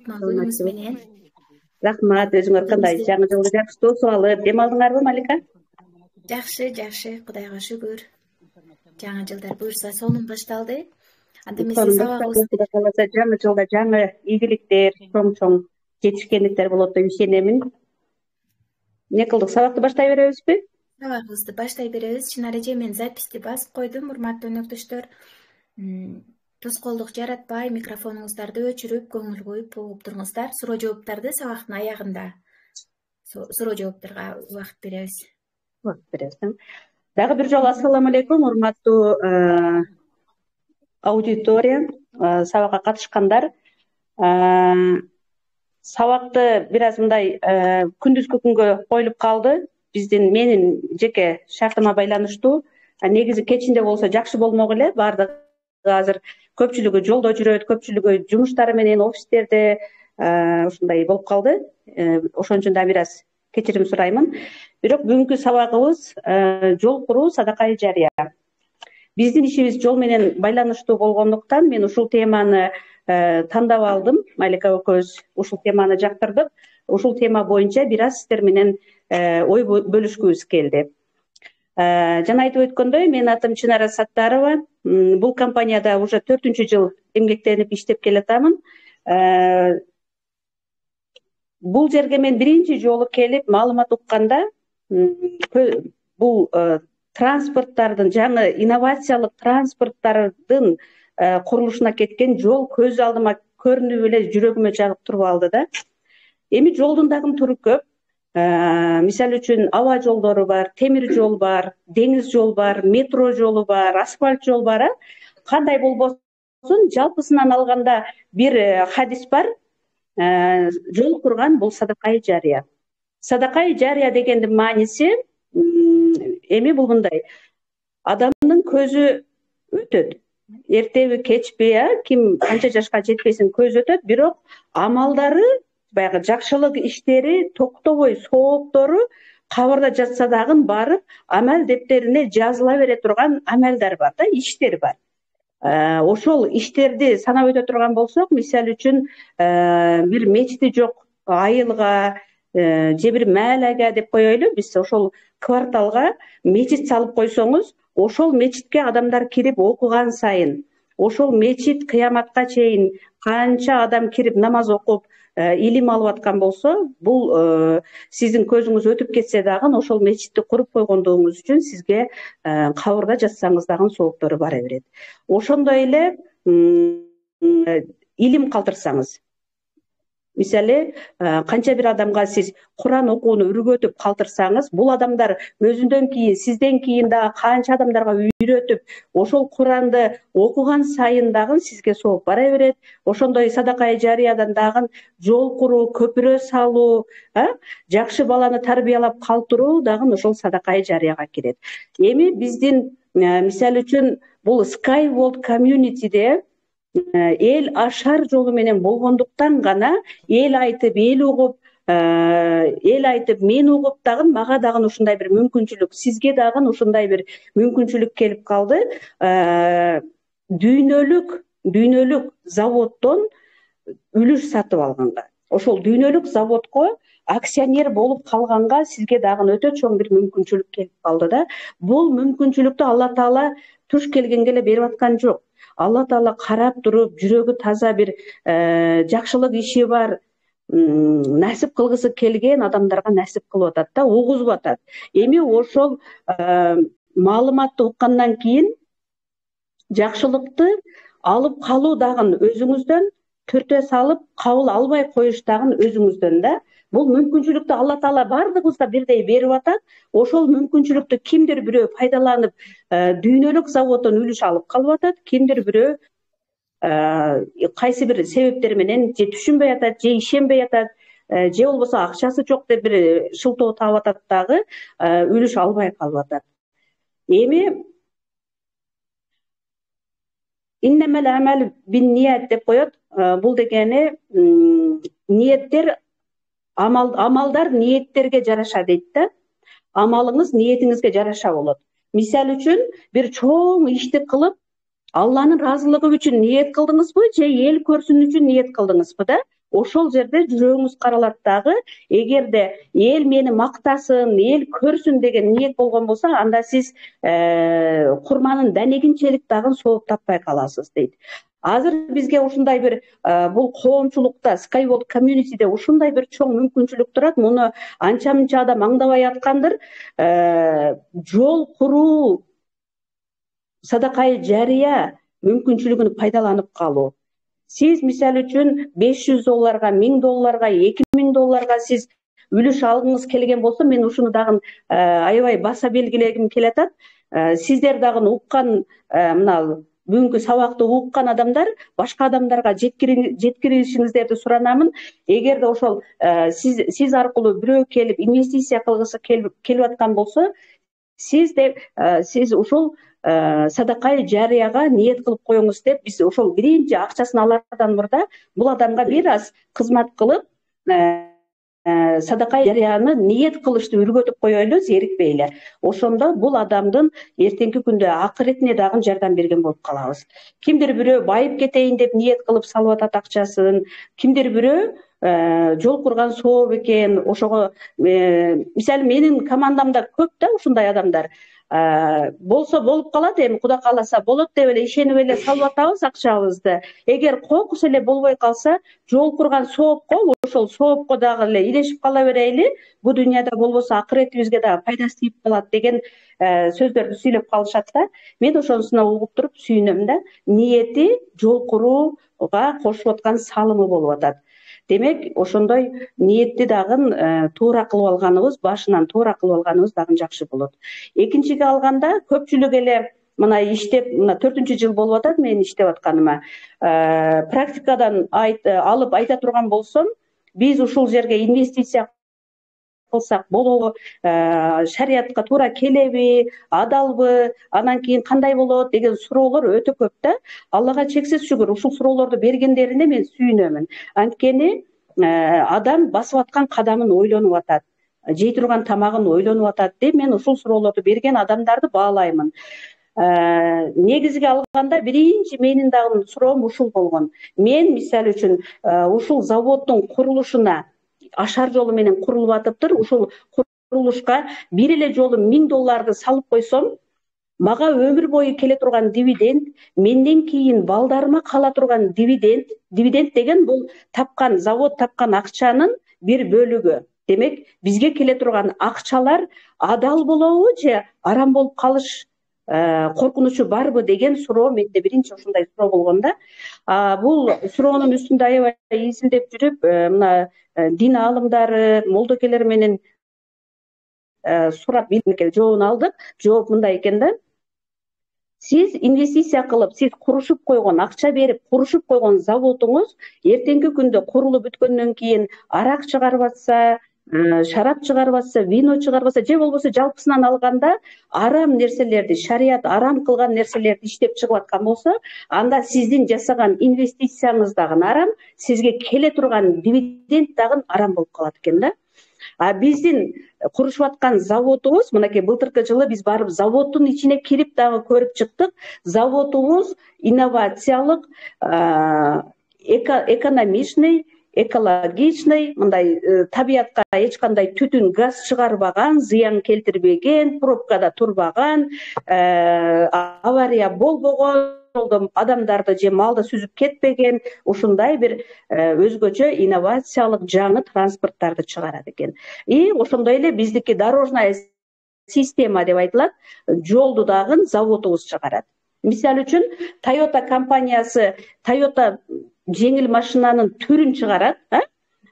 кутман күнүңүз саламатчылык. менен. Рахмат, өзүңөр кандай? Жаңы жылды жакшы тосуп алып, дем алдыңарбы, Малика? Жакшы, Кудайга шүгүр. Жаңы жылдар буюрса сонун башталды. Анда эмесе Сонун башталды, сабагыбызды Кудай кааласа жаңы жылда жаңы ийгиликтер, чоң жетишкендиктер болот деп ишенемин. Эмне кылдык, сабакты баштай беребизби? сабагыбызды баштай беребиз. Чынар эже, мен записти басып койдум, урматтуу өнөктөштөр. Тоскоолдук жаратпай, микрофонуңуздарды өчүрүп, көңүл коюп угуп туруңуздар. Суроо жооптарды сабактын аягында суроо жоопторго убакыт беребиз. Убакыт беребиз. Дагы бир жолу ассаламу алейкум, урматтуу аудитория, сабакка катышкандар. Сабакты бир аз мындай күндүзгү күнгө коюлуп калды. Менин жеке шартыма байланыштуу. Негизи кечинде болсо жакшы болмок эле. Баардыгы азыр көпчүлүгү жолдо жүрөт, көпчүлүгү жумуштары менен офистерде ушундай болуп калды. Ошон үчүн да бир аз кечирим сураймын. Бирок бүгүнкү сабагыбыз жол куруу садака-ы жарыя. Биздин ишибиз жол менен байланыштуу болгондуктан мен ушул теманы тандап алдым. Малика экөөбүз ушул теманы жактырдык. Ушул тема боюнча бир аз сиздер менен ой бөлүшкүбүз келди. Жана айтып өткөндөй, менин атым Чынара Саттарова. Бул компанияда уже 4-жыл эмгектенип иштеп келатамын. Бул жерге мен биринчи жолу келип маалымат укканда, бул транспорттардын, жаңы инновациялык транспорттардын курулушуна кеткен жол көз алдыма көрүнүп эле жүрөгүмө жагып туруп алды да. Эми жолдун дагы түрү көп. Мисалы үчүн аба жолдору бар, темир жол бар, деңиз жол бар, метро жолу бар, асфальт жол бар. Кандай болбосун, жалпысынан алганда бир хадис бар. Жол курган бул садака-ы жарыя. Садака-ы жарыя дегендин мааниси эми бул мындай. Адамдын көзү өтөт. Эртеби, кечпи, ким канча жашка жетпесин көз өтөт, бирок амалдары, баягы жакшылык иштери, токтобой сооптору кабарда жатса дагы барып амал дептерине жазыла бере турган амалдар бар да, иштер бар. Ошол иштерди санап өтө турган болсок, мисалы үчүн бир мечити жок айылга же бир маалага деп коелу, биз ошол кварталга мечит салып койсоңуз, ошол мечитке адамдар кирип окуган сайын, ошол мечит кыяматка чейин канча адам кирип намаз окуп илим алып аткан болсо, бул сиздин көзүңүз өтүп кетсе дагы ошол мечитти куруп койгондугуңуз үчүн сизге кабырда жатсаңыз дагы сооптору бара берет. Ошондой эле илим калтырсаңыз, мисалы, канча бир адамга сиз Куран окууну үргөтүп калтырсаңыз, бул адамдар өзүндөн кийин, сизден кийин дагы канча адамдарга үйрөтүп, ошол Куранды окуган сайын дагы сизге сооп бара берет. Ошондой садака-ы жарыядан дагы жол куруу, көпүрө салуу, жакшы баланы тарбиялап калтыруу дагы ошол садака-ы жарыяга кирет. Эми биздин мисалы үчүн бул Sky World Community'де эл ашар жолу менен болгондуктан гана эл айтып, эл угуп, мен угуп дагы мага дагы ушундай бир мүмкүнчүлүк, сизге дагы ушундай бир мүмкүнчүлүк келип калды. Дүйнөлүк заводдон үлүш сатып алганга, ошол дүйнөлүк заводко акционер болуп калганга сизге дагы өтө чоң бир мүмкүнчүлүк келип калды да. Бул мүмкүнчүлүктү Алла Таала туш келгенге эле берип аткан жок. Алла Таала карап туруп, жүрөгү таза бир жакшылык иши бар, насип кылгысы келген адамдарга насип кылып атат да, угузуп атат. Эми ошол маалыматты уккандан кийин жакшылыкты алып калуу дагы өзүңүздөн, төртө салып кабыл албай коюш дагы өзүңүздөн да. Бул мүмкүнчүлүктү Алла Таала бардыгыбызга бирдей берип атат. Ошол мүмкүнчүлүктү кимдир бирөө пайдаланып, дүйнөлүк заводдон үлүш алып калып атат, кимдир бирөө кайсы бир себептер менен же түшүнбөй атат, же ишенбей атат, же болбосо акчасы жок деп бир шылтоо таап атат дагы үлүш албай калып атат. Эми иннемел амал бин ният деп коет. Бул дегени ниеттер, амалдар ниеттерге жараша дейт да. Амалыңыз ниетиңизге жараша болот. Мисалы үчүн бир чоң ишти кылып, Алланын ыраазылыгы үчүн ниет кылдыңызбы, же эл көрсүн үчүн ниет кылдыңызбы да? ошол жерде жүрөгүңүз каралат дагы. Эгерде эл мени мактасын, эл көрсүн деген ниет болгон болсо, анда сиз курманын данегинчелик дагы сооп таппай каласыз дейт. Азыр бизге ушундай бир бул коомчулукта, Skyward Community'де ушундай бир чоң мүмкүнчүлүк турат. Муну анча мынча адам аңдабай аткандыр. Жол куруу, садакай жарыя мүмкүнчүлүгүн пайдаланып калуу. Сиз мисалы үчүн $500, $1000, $2000 сиз үлүш алгыңыз келген болсо, мен ушуну дагы аябай баса белгилегим келатат. Сиздер дагы уккан, мына бүгүнкү сабакты уккан адамдар башка адамдарга жеткиришиңиздерди суранамын. Эгерде ошол сиз аркылуу бирөө келип инвестиция кылгысы келип аткан болсо, сиз ушул садакай жарыяга ниет кылып коюңуз деп, биз ошол биринчи акчасын алардан мурда бул адамга бир аз кызмат кылып, садакай жарыяны ниет кылышты үргөтүп коелу, зерикпей эле. Ошондо бул адамдын эртеңки күндө акыретине дагы жардам берген болуп калабыз. Кимдир бирөө байып кетейин деп ниет кылып салып атат акчасын, кимдир бирөө жол курган сооп экен. Ошого мисалы менин командамда көп да ушундай адамдар. Болсо болуп калат, эми Кудай кааласа болот деп эле ишенип эле салып атабыз акчабызды. Эгер кокус эле болбой калса, жол курган соопко, ошол соопко дагы эле илешип кала берели. Бу дүйнөдө болбосо акыретибизге дагы пайдасы тийип калат деген сөздөрдү сүйлөп калышат да. Мен ошонусуна угуп туруп сүйүнөм да. Ниети жол курууга кошуп аткан салымы болуп атат. Демек, ошондой ниетти дагы туура кылып алганыбыз, башынан туура кылып алганыбыз дагы жакшы болот. Экинчиге алганда, көпчүлүк эле мына иштеп, мына 4-жыл болуп атат мен иштеп атканыма. Практикадан алып айта турган болсом, биз ушул жерге инвестиция кылсак болобу, шариятка туура келеби, адалбы, анан кийин кандай болот деген суроолор өтө көп да. Аллага чексиз шүгүр, ушул суроолорду бергендерине мен сүйүнөмүн. Анткени адам басып аткан кадамын ойлонуп атат, жей турган тамагын ойлонуп атат деп мен ушул суроолорду берген адамдарды баалаймын. Негизге алганда биринчи менин дагы суроом ушул болгон. Мен мисалы үчүн ушул заводдун курулушуна ашар жолу менен курулуп атыптыр. Ушул курулушка бир эле жолу $1000 салып койсом, мага өмүр бою келе турган дивиденд, менден кийин балдарыма кала турган дивиденд деген бул тапкан, завод тапкан акчанын бир бөлүгү. Демек, бизге келе турган акчалар адал болобу же арам болуп калыш коркунучу барбы деген суроо менде биринчи ушундай суроо болгон да. Бул суроонун үстүндө аябай изилдеп жүрүп, мына дин аалымдары, молдокелер менен сурап жообун алдык. Жооп мындай экен да. Сиз инвестиция кылып, сиз курушуп койгон, акча берип курушуп койгон заводуңуз эртеңки күндө курулуп бүткөндөн кийин арак чыгарып атса, шарап чыгарып атса, вино чыгарып атса, же болбосо жалпысынан алганда арам нерселерди, шарият арам кылган нерселерди иштеп чыгып аткан болсо, анда сиздин жасаган инвестицияңыз дагы арам, сизге келе турган дивиденд дагы арам болуп калат экен да. Биздин курушуп аткан заводубуз, мынакей былтыркы жылы биз барып заводдун ичине кирип дагы көрүп чыктык. Заводубуз инновациялык, экономичный, экологичный, мындай табиятка эч кандай түтүн, газ чыгарбаган, зыян келтирбеген, пробкада турбаган, авария болбогон, адамдарды же малды сүзүп кетпеген, ушундай бир өзгөчө инновациялык жаңы транспорттарды чыгарат экен. И ошондой эле биздики дорожная система деп айтылат, жолду дагы заводубуз чыгарат. Мисалы үчүн, Toyota компаниясы Toyota жеңил машинанын түрүн чыгарат,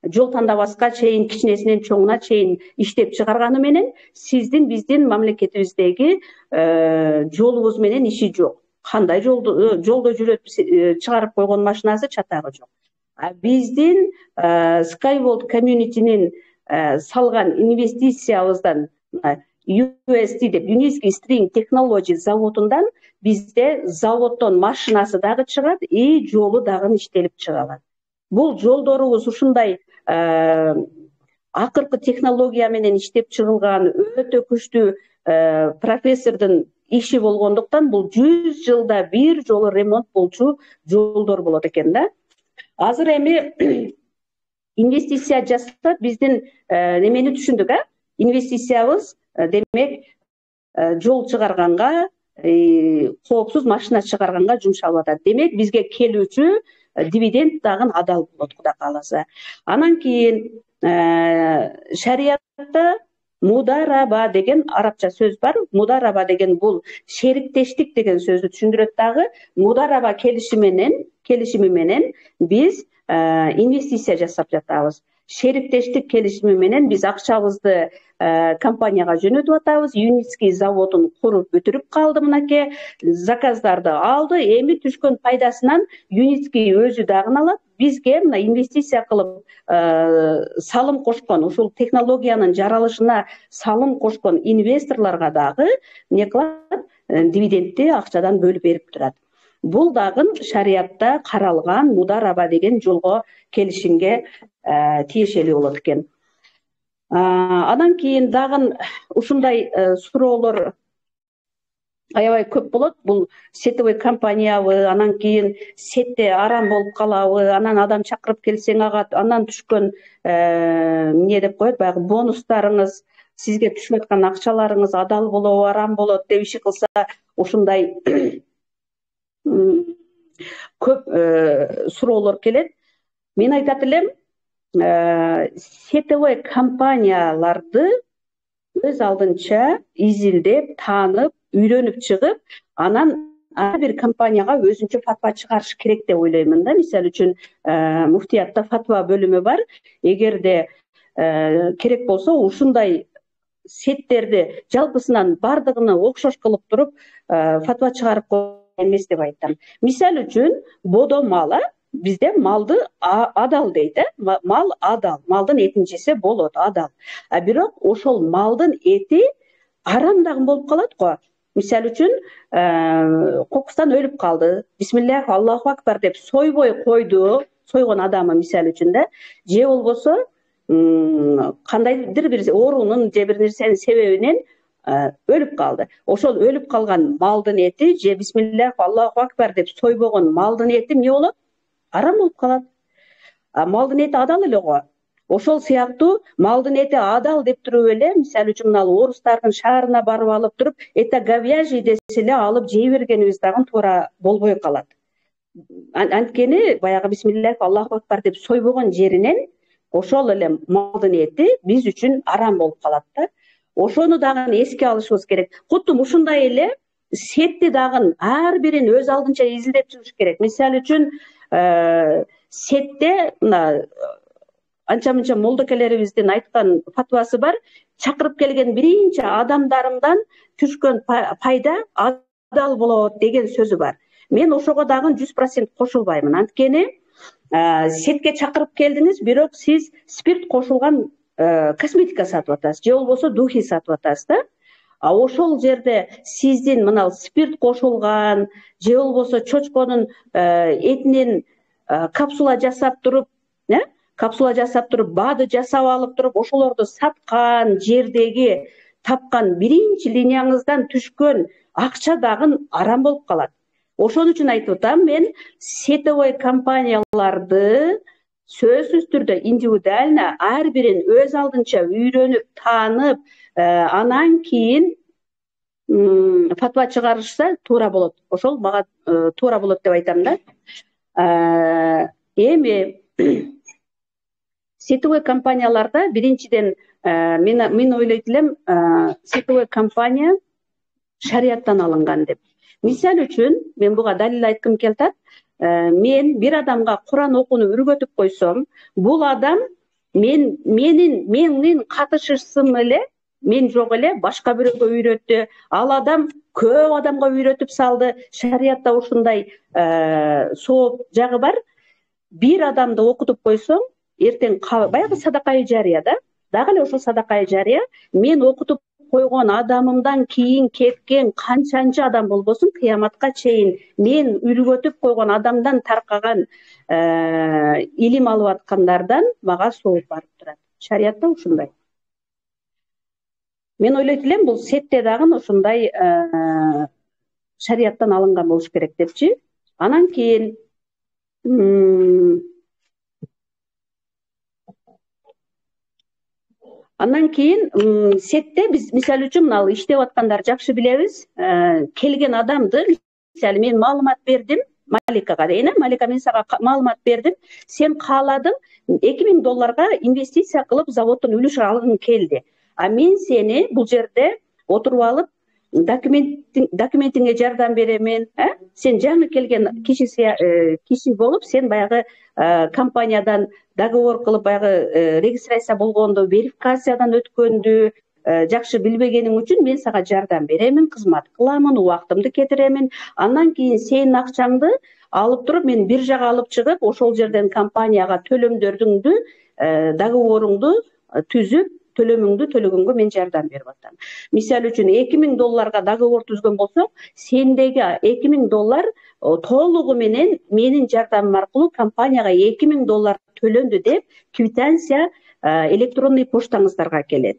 жол тандабаска чейин, кичинесинен чоңуна чейин иштеп чыгарганы менен, сиздин биздин мамлекетибиздеги жолубуз менен иши жок. Кандай жолдо жүрөт чыгарып койгон машинасы чатагы жок. Биздин Skyward Community'нин салган инвестициябыздан UST деп, Uniski String Technology заводундан бизде заводдон машинасы дагы чыгат, и жолу дагы иштелип чыгат. Бул жолдорубуз ушундай акыркы технология менен иштеп чыгылган өтө күчтүү профессордун иши болгондуктан бул 100 жылда бир жолу ремонт болчу жолдор болот экен да. Азыр эми инвестиция жасап биздин немени түшүндүк, инвестициябыз демек жол чыгарганга, коопсуз машина чыгарганга жумшалып атат. Демек бизге келүүчү дивиденд дагы адал болот, Кудай кааласа. Анан кийин шариятта мудараба деген арабча сөз бар. Мудараба деген бул шериктештик деген сөздү түшүндүрөт дагы. Мудараба келишими менен биз инвестиция жасап жатабыз. Шериктештик келишими менен биз акчабызды компанияга жөнөтүп атабыз. Юницкий заводун куруп бүтүрүп калды, мынакей заказдарды алды. Эми түшкөн пайдасынан Юницкий өзү дагы алат. Бизге мына инвестиция кылып салым кошкон, ушул технологиянын жаралышына салым кошкон инвесторлорго дагы эмне кылат? Дивидендти акчадан бөлүп берип турат. Бул дагы шариятта каралган мудараба деген жолго келишимге тиешелүү болот экен. Анан кийин дагы ушундай суроолор аябай көп болот. Бул сетевой компаниябы, анан кийин сетте арам болуп калабы, анан адам чакырып келсең ага андан түшкөн эмне деп коет, баягы бонустарыңыз, сизге түшүп аткан акчаларыңыз адал болобу, арам болот деп иши кылса, ушундай көп суроолор келет. Мен айтат элем, сетевой компанияларды өз алдынча изилдеп, таанып, үйрөнүп чыгып, анан ар бир компанияга өзүнчө фатва чыгарыш керек деп ойлоймун да. Мисалы үчүн муфтиятта фатва бөлүмү бар. Эгерде керек болсо ушундай сеттерди жалпысынан бардыгына окшош кылып туруп фатва чыгарып коюш эмес деп айтам. Мисалы үчүн бодо мал, бизде малды адал дейт, мал адал, малдын этин жесе болот, адал. Бирок ошол малдын эти арам дагы болуп калат го. Мисалы үчүн кокустан өлүп калды, бисмиллах, Аллаху акбар деп сойбой койду, сойгон адамы мисалы үчүн да, же болбосо кандайдыр бир оорунун же бир нерсенин себебинен өлүп калды. Ошол өлүп калган малдын эти же бисмиллах, Аллаху акбар деп сойбогон малдын эти эмне болот? Арам болуп калат. Малдын эти адал эле го. Ошол сыяктуу малдын эти адал деп туруп эле, мисалы үчүн мына орустардын шаарына барып алып туруп, это говяжий десе эле алып жей бергенибиз дагы туура болбой калат. Анткени баягы бисмиллах, Аллаху акбар деп сойбогон жеринен ошол эле малдын эти биз үчүн арам болуп калат да. Ошону дагы эске алышыбыз керек. Куттум ушундай эле сетти дагы ар бирин өз алдынча изилдеп чыгыш керек. Мисалы үчүн сетте мына анча-мынча молдокелерибиздин айткан фатвасы бар. Чакырып келген биринчи адамдарымдан түшкөн пайда адал болот деген сөзү бар. Мен ошого дагы 100% кошулбаймын. Анткени сетке чакырып келдиңиз, бирок сиз спирт кошулган косметика сатып атасыз, же болбосо духи сатып атасыз да. Ошол жерде сиздин мына спирт кошулган, же болбосо чочконун этинен капсула жасап туруп, бады жасап алып туруп, ошолорду саткан жердеги тапкан биринчи линияңыздан түшкөн акча дагы арам болуп калат. Ошон үчүн айтып атам, мен сетевой компанияларды сөзсүз түрдө индивидуально ар бирин өз алдынча үйрөнүп, таанып, анан кийин фатва чыгарышса туура болот. Ошол мага туура болот деп айтам да. Эми сетевой компанияларда биринчиден мен ойлойт элем, сетевой компания шарияттан алынган деп. Мисалы үчүн мен буга далил айткым келет. Мен бир адамга Куран окууну үйрөтүп койсом, бул адам менин катышышым эле, мен жок эле башка бирөөгө үйрөттү. Ал адам көп адамга үйрөтүп салды. Шариятта ушундай сооп жагы бар. Бир адамды окутуп койсоң, эртең баягы садакай жария да, дагы эле ошол садакай жария мен окутуп койгон адамымдан кийин кеткен канчанчы адам болбосун, кыяматка чейин мен үйрөтүп койгон адамдан таркаган илим алып аткандардан мага сооп барып турат. Шариятта ушундай. Мен ойлойт элем, бул сетте дагы ушундай шарияттан алынган болуш керек депчи. Анан кийин Андан кийин сетте биз мисалы үчүн мына иштеп аткандар жакшы билебиз. Келген адамды мисалы мен маалымат бердим Маликага дейин, Малика мен сага маалымат бердим. Сен кааладың $2000 инвестиция кылып заводдун үлүш алгың келди. А мен сени бул жерде отуруп алып документиңе жардам беремин. Сен жаңы келген киши болуп, сен баягы компаниядан договор кылып баягы регистрация болгондо, верификациядан өткөндү жакшы билбегениң үчүн мен сага жардам беремин, кызмат кыламын, убактымды кетиремин. Андан кийин сенин акчаңды алып туруп мен биржага алып чыгып, ошол жерден компанияга төлөмдөрүңдү, договоруңду түзүп, төлөмүңдү төлөгөнгө мен жардам берип атам. Мисалы үчүн $2000 договор түзгөн болсок, сендеги $2000 толугу менен менин жардамым аркылуу компанияга $2000 төлөндү деп квитанция электронный поштаңыздарга келет.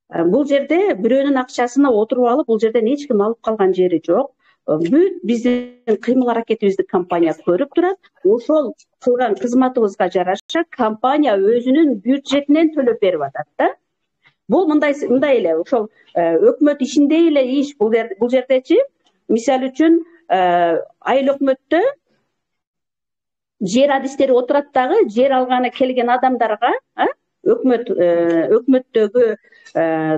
Бул жерде бирөөнүн акчасына отуруп алып, бул жерден эч ким алып калган жери жок. Бүт биздин кыймыл аракетибизди компания көрүп турат. Ошол кылган кызматыбызга жараша компания өзүнүн бюджетинен төлөп берип атат да. Бул мындай эле, ошол өкмөт ишиндей эле иш бул жердечи. Мисалы үчүн айыл өкмөттө жер адистери отурат дагы, жер алганы келген адамдарга, өкмөттөгү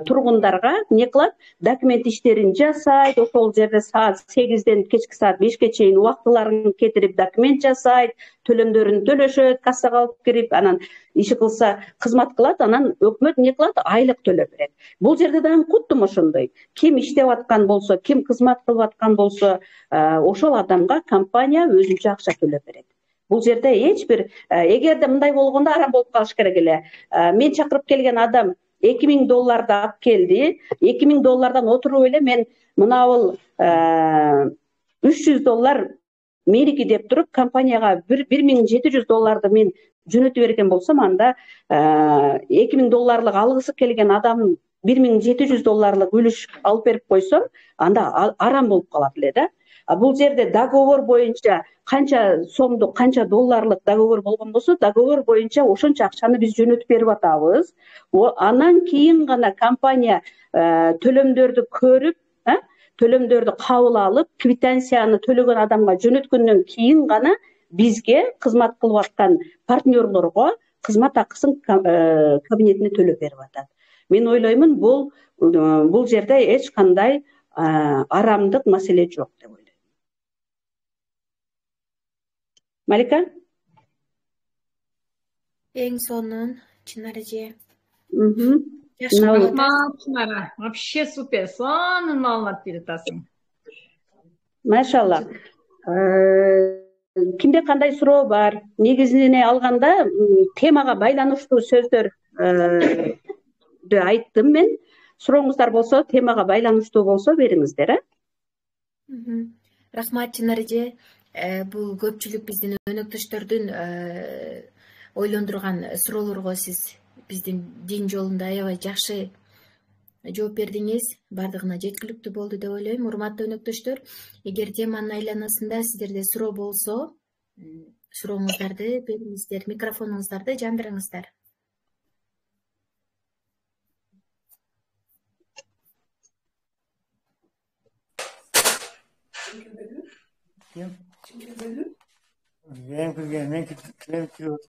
тургундарга не кылат? Документ иштерин жасайт, ошол жерде саат 8-ден кечки саат 5-ке чейин убактыларын кетирип документ жасайт, төлөмдөрүн төлөшөт, кассага алып кирип, анан иши кылса кызмат кылат, анан өкмөт не кылат? Айлык төлөп берет. Бул жерде дагы куттум ошондой. Ким иштеп аткан болсо, ким кызмат кылып аткан болсо, ошол адамга компания өзүнчө акча төлөп берет. Бул жерде эч бир, эгерде мындай болгондо арам болуп калыш керек эле. Мен чакырып келген адам $2000 алып келди. $2000 отуруп эле мен мынабыл $300 меники деп туруп компанияга $1700 мен жөнөтүп берген болсом, анда $2000 алгысы келген адам $1700 үлүш алып берип койсом, анда арам болуп калат эле да. Бул жерде договор боюнча канча сомдук, канча долларлык договор болгон болсо, договор боюнча ошончо акчаны биз жөнөтүп берип атабыз. Андан кийин гана компания төлөмдөрдү көрүп, төлөмдөрдү кабыл алып, квитанцияны төлөгөн адамга жөнөткөндөн кийин гана бизге кызмат кылып аткан партнерлорго кызмат акысын кабинетине төлөп берип атат. Мен ойлоймун, бул жерде эч кандай арамдык маселе жок деп ойлойм. Малика? Эң сонун, Чынар эже. Рахмат, Чынара. Вообще супер. Сонун маалымат берип атасың. Машалла. Кимде кандай суроо бар? Негизине алганда темага байланыштуу сөздөрдү айттым мен. Сурооңуздар болсо, темага байланыштуу болсо бериңиздер, Рахмат, Чынар эже. Бул көпчүлүк биздин өнөктөштөрдүн ойлондурган суроолорго сиз биздин дин жолунда аябай жакшы жооп бердиңиз. Бардыгына жеткиликтүү болду деп ойлойм. Урматтуу өнөктөштөр, эгер теманын айланасында сиздерде суроо болсо, сурооңуздарды бериңиздер, микрофонуңуздарды жандырыңыздар. Kim?